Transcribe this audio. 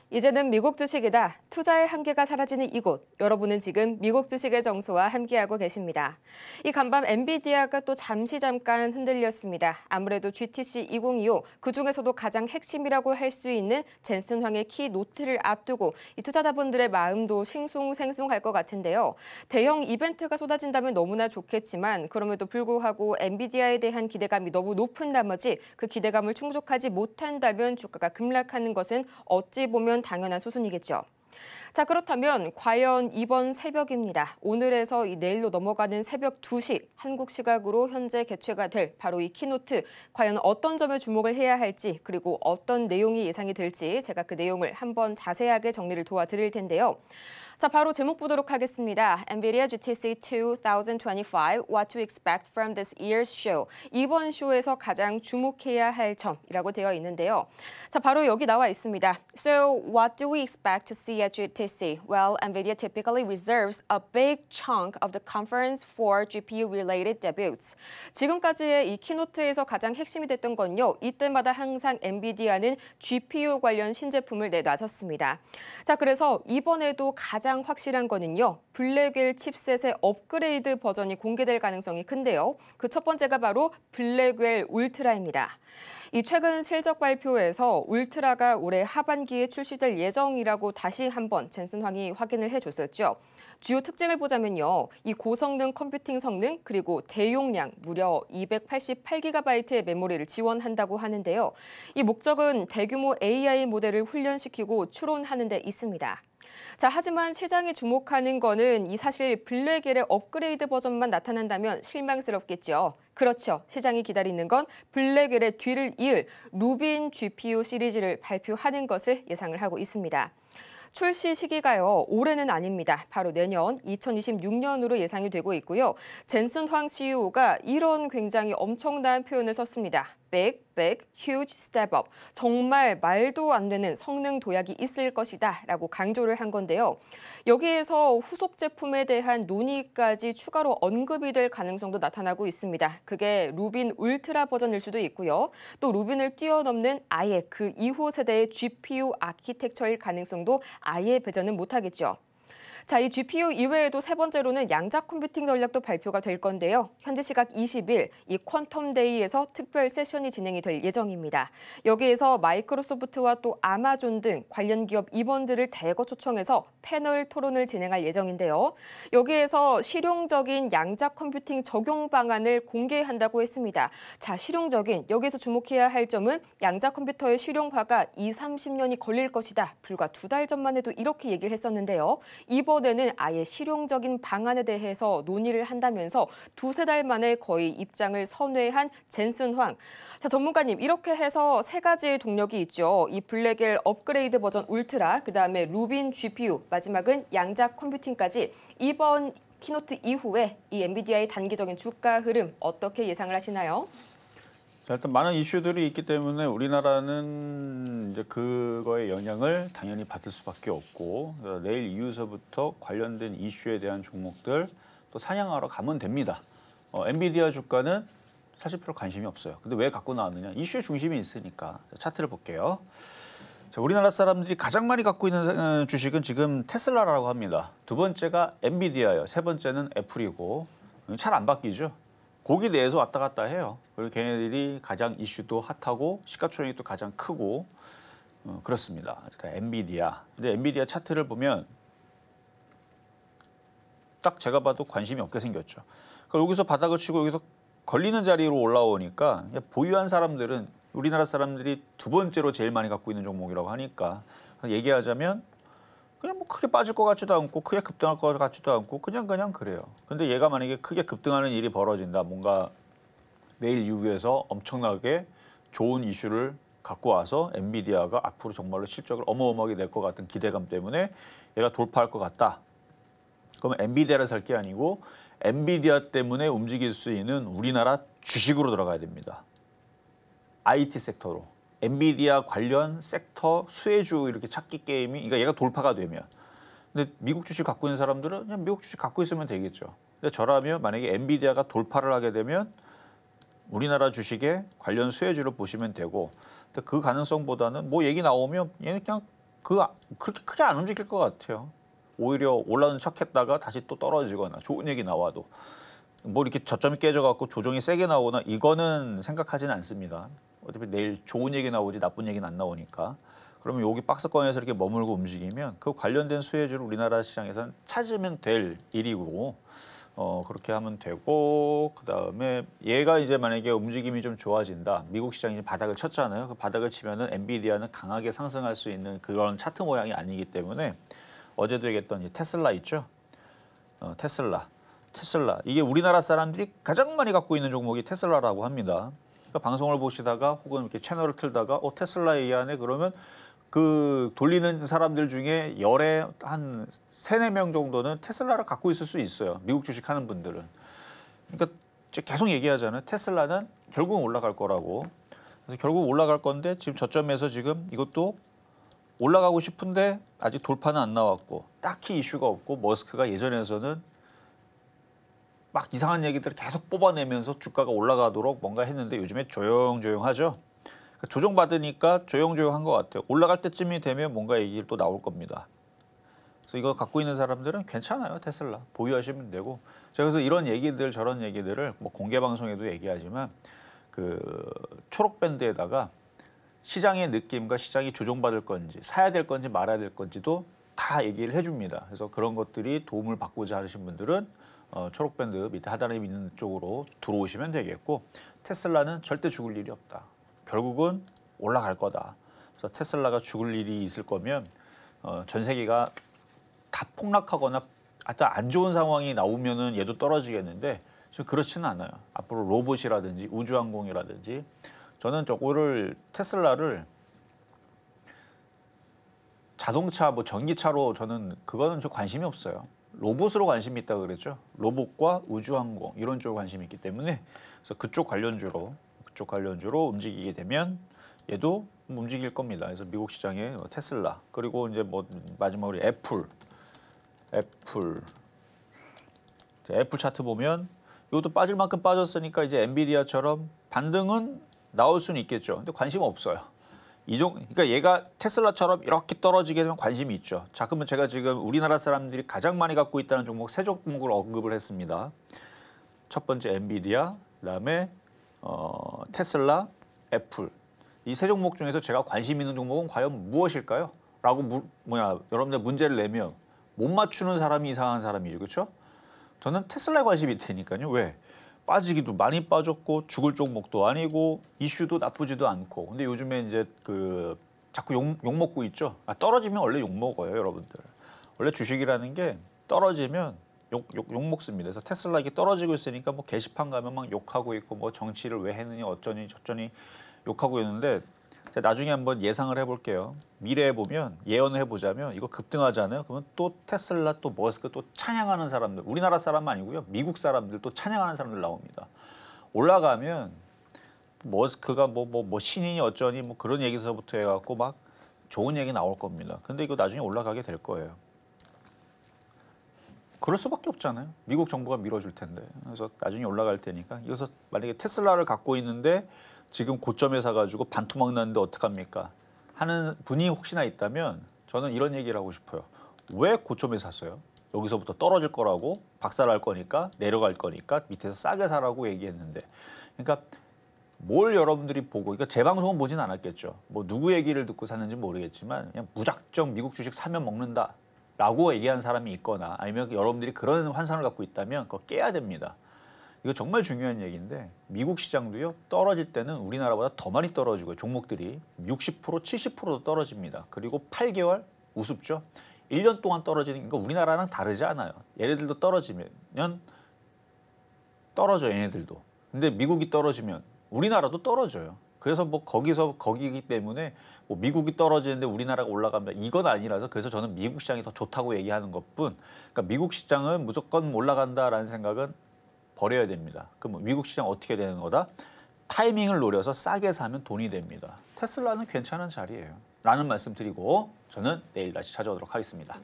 이제는 미국 주식이다. 투자의 한계가 사라지는 이곳. 여러분은 지금 미국 주식의 정수와 함께하고 계십니다. 이 간밤 엔비디아가 또 잠깐 흔들렸습니다. 아무래도 GTC 2025, 그중에서도 가장 핵심이라고 할 수 있는 젠슨 황의 키 노트를 앞두고 이 투자자분들의 마음도 싱숭생숭할 것 같은데요. 대형 이벤트가 쏟아진다면 너무나 좋겠지만 그럼에도 불구하고 엔비디아에 대한 기대감이 너무 높은 나머지 그 기대감을 충족하지 못한다면 주가가 급락하는 것은 어찌 보면 당연한 수순이겠죠. 자, 그렇다면 과연 이번 새벽입니다. 오늘에서 내일로 넘어가는 새벽 2시 한국 시각으로 현재 개최가 될 바로 이 키노트, 과연 어떤 점에 주목을 해야 할지 그리고 어떤 내용이 예상이 될지 제가 그 내용을 한번 자세하게 정리를 도와드릴 텐데요. 자, 바로 제목 보도록 하겠습니다. NVIDIA GTC 2025, What to Expect from this year's show. 이번 쇼에서 가장 주목해야 할 점이라고 되어 있는데요. 자, 바로 여기 나와 있습니다. So, what do we expect to see at GTC? Well, NVIDIA typically reserves a big chunk of the conference for GPU-related debuts. 지금까지의 이 키노트에서 가장 핵심이 됐던 건요. 이때마다 항상 엔비디아는 GPU 관련 신제품을 내놨었습니다. 자, 그래서 이번에도 가장 확실한 거는요. 블랙웰 칩셋의 업그레이드 버전이 공개될 가능성이 큰데요. 그 첫 번째가 바로 블랙웰 울트라입니다. 이 최근 실적 발표에서 울트라가 올해 하반기에 출시될 예정이라고 다시 한번 젠슨 황이 확인을 해줬었죠. 주요 특징을 보자면요. 이 고성능 컴퓨팅 성능 그리고 대용량 무려 288GB의 메모리를 지원한다고 하는데요. 이 목적은 대규모 AI 모델을 훈련시키고 추론하는 데 있습니다. 자, 하지만 시장이 주목하는 거는 이 사실 블랙웰의 업그레이드 버전만 나타난다면 실망스럽겠죠. 그렇죠. 시장이 기다리는 건 블랙웰의 뒤를 이을 루빈 GPU 시리즈를 발표하는 것을 예상을 하고 있습니다. 출시 시기가요. 올해는 아닙니다. 바로 내년 2026년으로 예상이 되고 있고요. 젠슨 황 CEO가 이런 굉장히 엄청난 표현을 썼습니다. Big, huge step up. 정말 말도 안 되는 성능 도약이 있을 것이다 라고 강조를 한 건데요. 여기에서 후속 제품에 대한 논의까지 추가로 언급이 될 가능성도 나타나고 있습니다. 그게 루빈 울트라 버전일 수도 있고요. 또 루빈을 뛰어넘는 아예 그 이후 세대의 GPU 아키텍처일 가능성도 아예 배제는 못하겠죠. 자, 이 GPU 이외에도 세 번째로는 양자 컴퓨팅 전략도 발표가 될 건데요. 현지 시각 20일 이 퀀텀 데이에서 특별 세션이 진행이 될 예정입니다. 여기에서 마이크로소프트와 또 아마존 등 관련 기업 임원들을 대거 초청해서 패널 토론을 진행할 예정인데요. 여기에서 실용적인 양자 컴퓨팅 적용 방안을 공개한다고 했습니다. 자, 실용적인 여기서 주목해야 할 점은 양자 컴퓨터의 실용화가 20-30년이 걸릴 것이다. 불과 2달 전만 해도 이렇게 얘기를 했었는데요. 이번에는 아예 실용적인 방안에 대해서 논의를 한다면서 2-3달 만에 거의 입장을 선회한 젠슨 황. 자, 전문가님, 이렇게 해서 세 가지의 동력이 있죠. 이 블랙웰 업그레이드 버전 울트라, 그다음에 루빈 GPU, 마지막은 양자 컴퓨팅까지 이번 키노트 이후에 이 엔비디아의 단기적인 주가 흐름 어떻게 예상을 하시나요? 자, 일단 많은 이슈들이 있기 때문에 우리나라는 이제 그거의 영향을 당연히 받을 수밖에 없고 내일 이후서부터 관련된 이슈에 대한 종목들 또 사냥하러 가면 됩니다. 엔비디아 주가는 사실 별로 관심이 없어요. 근데 왜 갖고 나왔느냐? 이슈 중심이 있으니까. 차트를 볼게요. 자, 우리나라 사람들이 가장 많이 갖고 있는 주식은 지금 테슬라라고 합니다. 두 번째가 엔비디아예요. 세 번째는 애플이고 잘 안 바뀌죠. 거기 내에서 왔다 갔다 해요. 그리고 걔네들이 가장 이슈도 핫하고 시가총액도 가장 크고 그렇습니다. 그러니까 엔비디아. 근데 엔비디아 차트를 보면 딱 제가 봐도 관심이 없게 생겼죠. 그러니까 여기서 바닥을 치고 여기서 걸리는 자리로 올라오니까 보유한 사람들은 우리나라 사람들이 두 번째로 제일 많이 갖고 있는 종목이라고 하니까 얘기하자면 그냥 뭐 크게 빠질 것 같지도 않고 크게 급등할 것 같지도 않고 그냥 그래요. 근데 얘가 만약에 크게 급등하는 일이 벌어진다. 뭔가 내일 이후에서 엄청나게 좋은 이슈를 갖고 와서 엔비디아가 앞으로 정말로 실적을 어마어마하게 낼 것 같은 기대감 때문에 얘가 돌파할 것 같다. 그러면 엔비디아를 살 게 아니고 엔비디아 때문에 움직일 수 있는 우리나라 주식으로 들어가야 됩니다. IT 섹터로. 엔비디아 관련 섹터 수혜주 이렇게 찾기 게임이, 그러니까 얘가 돌파가 되면. 근데 미국 주식 갖고 있는 사람들은 그냥 미국 주식 갖고 있으면 되겠죠. 근데 저라면 만약에 엔비디아가 돌파를 하게 되면 우리나라 주식에 관련 수혜주를 보시면 되고, 근데 그 가능성보다는 뭐 얘기 나오면 얘는 그냥 그렇게 크게 안 움직일 것 같아요. 오히려 올라오는 척했다가 다시 또 떨어지거나 좋은 얘기 나와도 뭐 이렇게 저점이 깨져갖고 조정이 세게 나오거나 이거는 생각하지는 않습니다. 어차피 내일 좋은 얘기 나오지 나쁜 얘기는 안 나오니까. 그러면 여기 박스권에서 이렇게 머물고 움직이면 그 관련된 수혜주를 우리나라 시장에서는 찾으면 될 일이고 그렇게 하면 되고 그다음에 얘가 이제 만약에 움직임이 좀 좋아진다. 미국 시장이 이제 바닥을 쳤잖아요. 그 바닥을 치면은 엔비디아는 강하게 상승할 수 있는 그런 차트 모양이 아니기 때문에 어제도 얘기했던 이 테슬라 있죠. 테슬라 이게 우리나라 사람들이 가장 많이 갖고 있는 종목이 테슬라라고 합니다. 그러니까 방송을 보시다가 혹은 이렇게 채널을 틀다가 테슬라 얘기하네 그러면 그 돌리는 사람들 중에 열에 한 3-4명 정도는 테슬라를 갖고 있을 수 있어요. 미국 주식 하는 분들은. 그러니까 계속 얘기하잖아요. 테슬라는 결국은 올라갈 거라고. 그래서 결국 올라갈 건데 지금 저점에서 지금 이것도 올라가고 싶은데 아직 돌파는 안 나왔고 딱히 이슈가 없고 머스크가 예전에서는 막 이상한 얘기들을 계속 뽑아내면서 주가가 올라가도록 뭔가 했는데 요즘에 조용조용하죠. 조정받으니까 조용조용한 것 같아요. 올라갈 때쯤이 되면 뭔가 얘기를 또 나올 겁니다. 그래서 이거 갖고 있는 사람들은 괜찮아요. 테슬라 보유하시면 되고. 제가 그래서 이런 얘기들 저런 얘기들을 뭐 공개 방송에도 얘기하지만 그 초록 밴드에다가 시장의 느낌과 시장이 조정받을 건지 사야 될 건지 말아야 될 건지도 다 얘기를 해줍니다. 그래서 그런 것들이 도움을 받고자 하신 분들은 초록 밴드 밑에 하단에 있는 쪽으로 들어오시면 되겠고 테슬라는 절대 죽을 일이 없다. 결국은 올라갈 거다. 그래서 테슬라가 죽을 일이 있을 거면 전 세계가 다 폭락하거나 하여튼 안 좋은 상황이 나오면은 얘도 떨어지겠는데 지금 그렇지는 않아요. 앞으로 로봇이라든지 우주항공이라든지 저는 저거를 테슬라를 자동차 뭐 전기차로 저는 그거는 좀 관심이 없어요. 로봇으로 관심이 있다고 그랬죠. 로봇과 우주항공 이런 쪽 관심이 있기 때문에 그래서 그쪽 관련주로 움직이게 되면 얘도 움직일 겁니다. 그래서 미국 시장의 테슬라 그리고 이제 뭐 마지막으로 애플 차트 보면 이것도 빠질 만큼 빠졌으니까 이제 엔비디아처럼 반등은 나올 수는 있겠죠. 근데 관심 없어요. 그러니까 얘가 테슬라처럼 이렇게 떨어지게 되면 관심이 있죠. 자, 그러면 제가 지금 우리나라 사람들이 가장 많이 갖고 있다는 종목 3종목을 언급을 했습니다. 첫 번째 엔비디아, 그다음에 테슬라, 애플. 이 3종목 중에서 제가 관심 있는 종목은 과연 무엇일까요? 라고 여러분들 문제를 내면 못 맞추는 사람이 이상한 사람이죠. 그렇죠? 저는 테슬라에 관심이 있다니까요. 왜? 빠지기도 많이 빠졌고 죽을 종목도 아니고 이슈도 나쁘지도 않고. 근데 요즘에 이제 그 자꾸 욕 먹고 있죠. 떨어지면 원래 욕 먹어요, 여러분들. 원래 주식이라는 게 떨어지면 욕 먹습니다. 그래서 테슬라 이게 떨어지고 있으니까 뭐 게시판 가면 막 욕하고 있고 뭐 정치를 왜 했느니 어쩌니 저쩌니 욕하고 있는데 제가 나중에 한번 예상을 해볼게요. 미래에 보면 예언을 해보자면 이거 급등하잖아요. 그러면 또 테슬라 또 머스크 또 찬양하는 사람들 우리나라 사람 아니고요. 미국 사람들 또 찬양하는 사람들 나옵니다. 올라가면 머스크가 뭐 신인이 어쩌니 뭐 그런 얘기서부터 해갖고 막 좋은 얘기 나올 겁니다. 근데 이거 나중에 올라가게 될 거예요. 그럴 수밖에 없잖아요. 미국 정부가 밀어줄 텐데. 그래서 나중에 올라갈 테니까. 이래서 만약에 테슬라를 갖고 있는데 지금 고점에 사가지고 반토막 났는데 어떡합니까? 하는 분이 혹시나 있다면 저는 이런 얘기를 하고 싶어요. 왜 고점에 샀어요? 여기서부터 떨어질 거라고 박살날 거니까 내려갈 거니까 밑에서 싸게 사라고 얘기했는데 그러니까 뭘 여러분들이 보고 그러니까 제 방송은 보진 않았겠죠. 뭐 누구 얘기를 듣고 샀는지 모르겠지만 그냥 무작정 미국 주식 사면 먹는다 라고 얘기한 사람이 있거나 아니면 여러분들이 그런 환상을 갖고 있다면 그거 깨야 됩니다. 이거 정말 중요한 얘기인데 미국 시장도요. 떨어질 때는 우리나라보다 더 많이 떨어지고요. 종목들이 60% 70%도 떨어집니다. 그리고 8개월 우습죠. 1년 동안 떨어지는 거 우리나라랑 다르지 않아요. 얘네들도 떨어지면 떨어져요. 얘네들도. 근데 미국이 떨어지면 우리나라도 떨어져요. 그래서 뭐 거기기 때문에 뭐 미국이 떨어지는데 우리나라가 올라간다 이건 아니라서 그래서 저는 미국 시장이 더 좋다고 얘기하는 것뿐. 그러니까 미국 시장은 무조건 올라간다라는 생각은 버려야 됩니다. 그럼 미국 시장 어떻게 되는 거다? 타이밍을 노려서 싸게 사면 돈이 됩니다. 테슬라는 괜찮은 자리예요. 라는 말씀 드리고 저는 내일 다시 찾아오도록 하겠습니다.